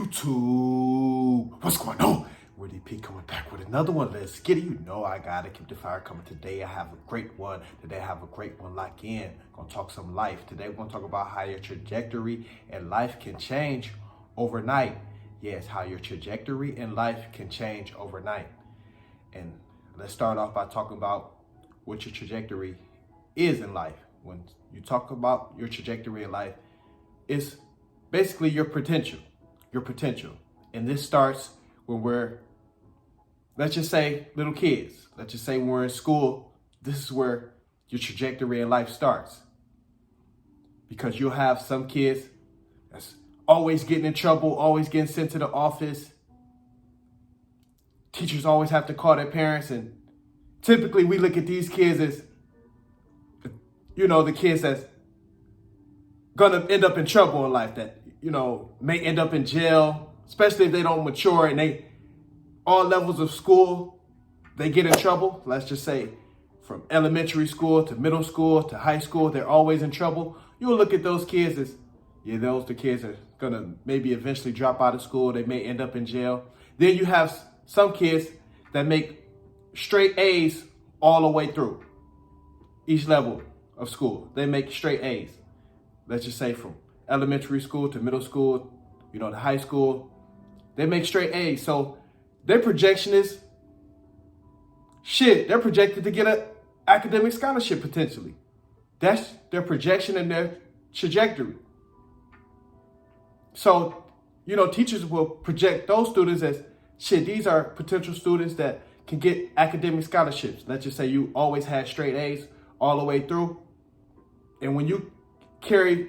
YouTube, what's going on? Witty P coming back with another one. Let's get it. You know I gotta keep the fire coming. Today I have a great one. Lock in. Gonna talk some life. Today we're gonna talk about how your trajectory in life can change overnight. Yes, how your trajectory in life can change overnight. And let's start off by talking about what your trajectory is in life. When you talk about your trajectory in life, it's basically your potential. And this starts when we're, let's just say, little kids. Let's just say when we're in school, this is where your trajectory in life starts. Because you'll have some kids that's always getting in trouble, always getting sent to the office. Teachers always have to call their parents. And typically we look at these kids as, the kids that's gonna end up in trouble in life, that, may end up in jail, especially if they don't mature and they, all levels of school, they get in trouble. Let's just say from elementary school to middle school to high school, they're always in trouble. You'll look at those kids as, the kids are gonna maybe eventually drop out of school. They may end up in jail. Then you have some kids that make straight A's all the way through each level of school. They make straight A's. Let's just say from elementary school to middle school, to high school, they make straight A's. So their projection is, they're projected to get an academic scholarship potentially. That's their projection and their trajectory. So, teachers will project those students as, these are potential students that can get academic scholarships. Let's just say you always had straight A's all the way through. And when you carry,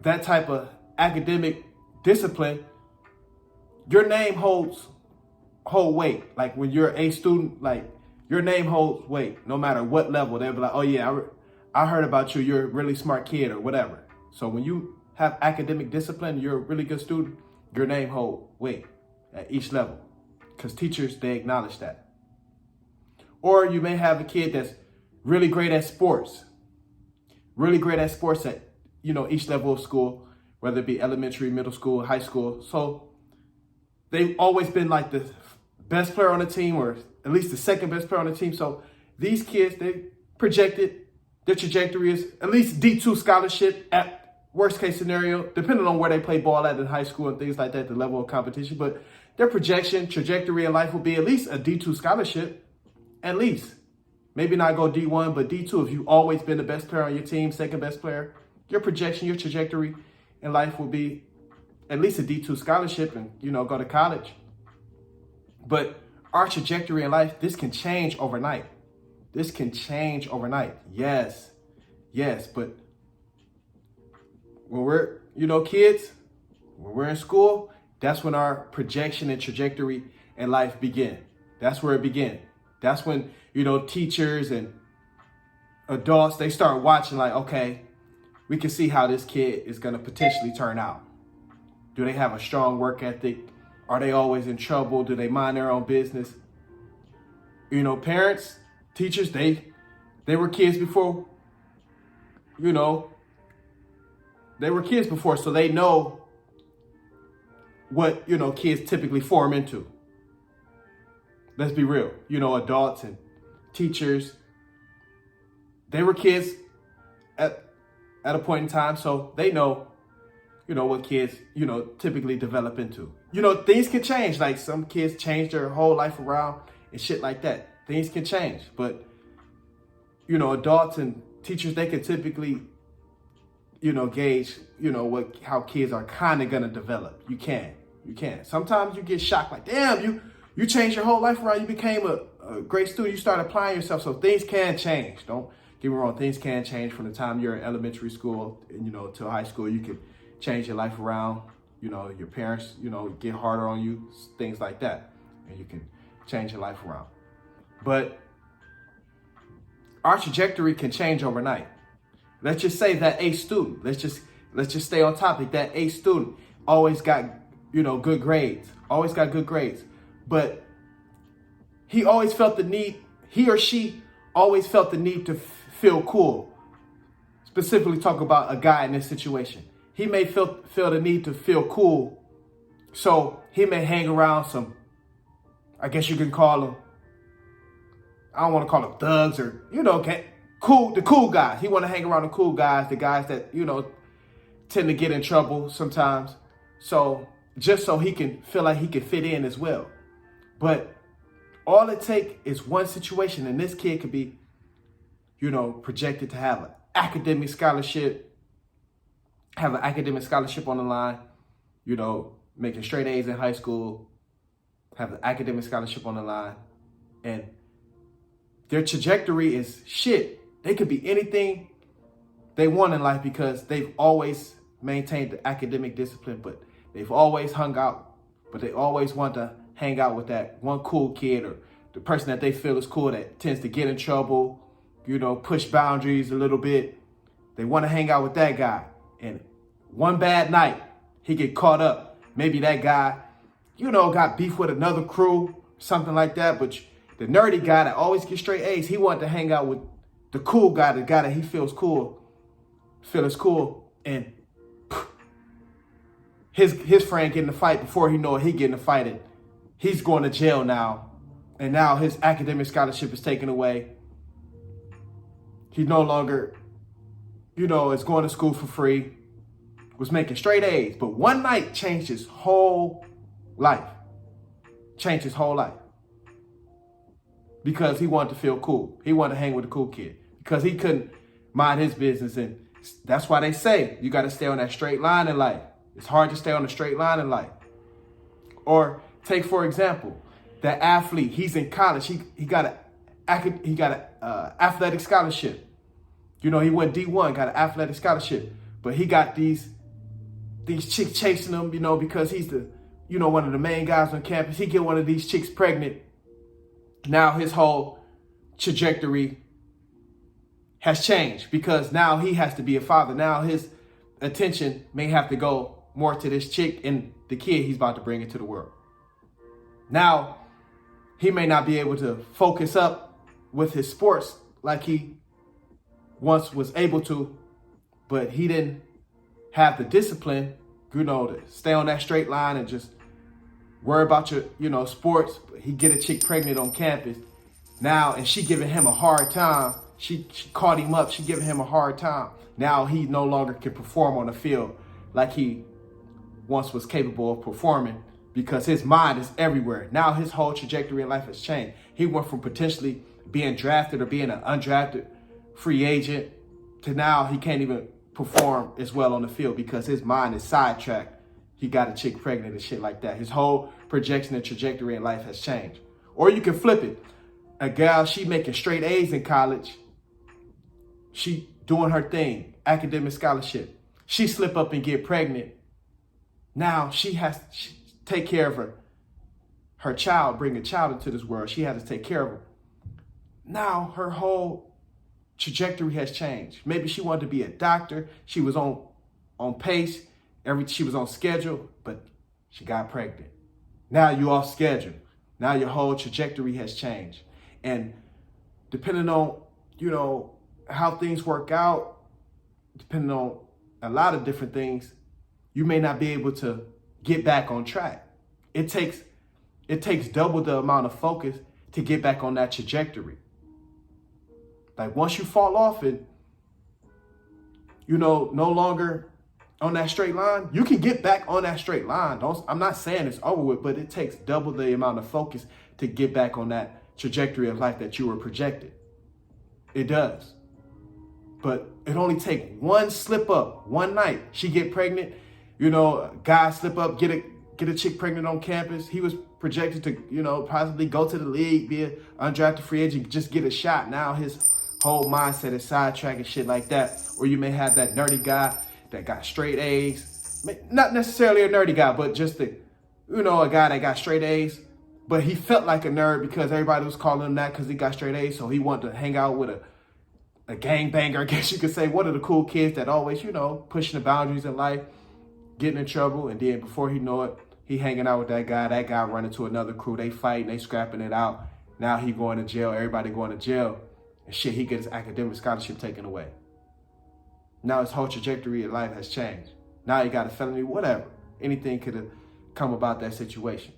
that type of academic discipline, your name holds weight. Like when you're a student, like your name holds weight no matter what level. They'll be like, oh yeah, I heard about you. You're a really smart kid or whatever. So when you have academic discipline, you're a really good student, your name holds weight at each level because teachers, they acknowledge that. Or you may have a kid that's really great at sports at, each level of school, whether it be elementary, middle school, high school. So they've always been like the best player on the team, or at least the second best player on the team. So these kids, they projected, their trajectory is at least D2 scholarship at worst case scenario, depending on where they play ball at in high school and things like that, the level of competition. But their trajectory in life will be at least a D2 scholarship, at least. Maybe not go D1, but D2. If you've always been the best player on your team, second best player, your trajectory in life will be at least a D2 scholarship and, go to college. But our trajectory in life, this can change overnight. Yes. But when we're, kids, when we're in school, that's when our projection and trajectory in life begin. That's where it began. That's when, teachers and adults, they start watching like, okay, we can see how this kid is going to potentially turn out. Do they have a strong work ethic? Are they always in trouble? Do they mind their own business? Parents, teachers, they were kids before, so they know what, kids typically form into. Let's be real. Adults and teachers, they were kids at a point in time, so they know, what kids, typically develop into. Things can change. Like some kids change their whole life around and shit like that. Things can change. But, adults and teachers, they can typically, gauge, how kids are kind of going to develop. You can. Sometimes you get shocked like, damn, you changed your whole life around. You became a great student. You started applying yourself. So things can change. Don't get me wrong. Things can change from the time you're in elementary school, to high school. You can change your life around. Your parents, get harder on you, things like that. And you can change your life around. But our trajectory can change overnight. Let's just say that A student, let's just stay on topic. That A student always got, good grades, but he or she always felt the need to feel cool. Specifically talk about a guy in this situation. he may feel the need to feel cool. So he may hang around some, I guess you can call them, I don't want to call them thugs or, the cool guys. He want to hang around the cool guys, the guys that, tend to get in trouble sometimes. So just so he can feel like he can fit in as well. But all it takes is one situation, and this kid could be, projected to have an academic scholarship, on the line, making straight A's in high school, have an academic scholarship on the line, and their trajectory is shit. They could be anything they want in life because they've always maintained the academic discipline, but they've always hung out, but they always want to hang out with that one cool kid or the person that they feel is cool that tends to get in trouble, push boundaries a little bit. They want to hang out with that guy. And one bad night, he get caught up. Maybe that guy, got beef with another crew, something like that. But the nerdy guy that always gets straight A's, he wanted to hang out with the cool guy, the guy that he feels is cool. And his friend get in a fight. Before he know it, he get in a fight. And he's going to jail now. And now his academic scholarship is taken away. He no longer, is going to school for free. Was making straight A's. But one night changed his whole life. Because he wanted to feel cool. He wanted to hang with a cool kid. Because he couldn't mind his business. And that's why they say you got to stay on that straight line in life. It's hard to stay on a straight line in life. Or take, for example, that athlete. He's in college. He got an athletic scholarship. He went D1, got an athletic scholarship. But he got these chicks chasing him, because he's the, one of the main guys on campus. He get one of these chicks pregnant. Now his whole trajectory has changed because now he has to be a father. Now his attention may have to go more to this chick and the kid he's about to bring into the world. Now, he may not be able to focus up with his sports like he once was able to, but he didn't have the discipline, to stay on that straight line and just worry about your, sports. He get a chick pregnant on campus now, and she giving him a hard time. She caught him up. She giving him a hard time. Now he no longer can perform on the field like he once was capable of performing because his mind is everywhere. Now his whole trajectory in life has changed. He went from potentially being drafted or being an undrafted free agent to now he can't even perform as well on the field because his mind is sidetracked. He got a chick pregnant and shit like that. His whole projection and trajectory in life has changed. Or you can flip it. A gal, she making straight A's in college. She doing her thing, academic scholarship. She slip up and get pregnant. Now she has to take care of her child, bring a child into this world. She has to take care of her. Now her whole trajectory has changed. Maybe she wanted to be a doctor. She was on pace. She was on schedule, but she got pregnant. Now you off schedule. Now your whole trajectory has changed. And depending on, how things work out, depending on a lot of different things, you may not be able to get back on track. It takes double the amount of focus to get back on that trajectory. Like once you fall off and, no longer on that straight line, you can get back on that straight line. I'm not saying it's over with, but it takes double the amount of focus to get back on that trajectory of life that you were projected. It does. But it only takes one slip up, one night. She get pregnant, a guy slip up, get a chick pregnant on campus. He was projected to, possibly go to the league, be an undrafted free agent, just get a shot. Now his whole mindset is sidetracked and shit like that. Or you may have that nerdy guy that got straight A's. Not necessarily a nerdy guy, but just a guy that got straight A's. But he felt like a nerd because everybody was calling him that because he got straight A's. So he wanted to hang out with a gangbanger, I guess you could say. One of the cool kids that always, pushing the boundaries in life, getting in trouble. And then before he know it, he hanging out with that guy running to another crew. They fighting, they scrapping it out. Now he going to jail. Everybody going to jail. And shit, he gets his academic scholarship taken away. Now his whole trajectory of life has changed. Now you got a felony, whatever. Anything could have come about that situation.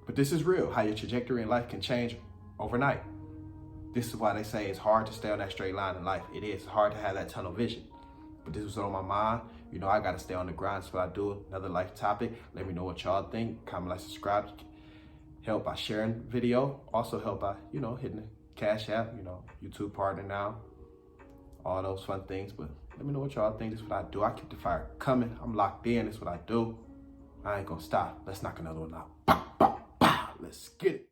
But this is real, how your trajectory in life can change overnight. This is why they say it's hard to stay on that straight line in life. It is hard to have that tunnel vision. But this was on my mind. You know, I got to stay on the grind. That's what I do. Another life topic. Let me know what y'all think. Comment, like, subscribe. Help by sharing video. Also help by, hitting the Cash App, YouTube partner now. All those fun things. But let me know what y'all think. This is what I do. I keep the fire coming. I'm locked in. This is what I do. I ain't going to stop. Let's knock another one out. Let's get it.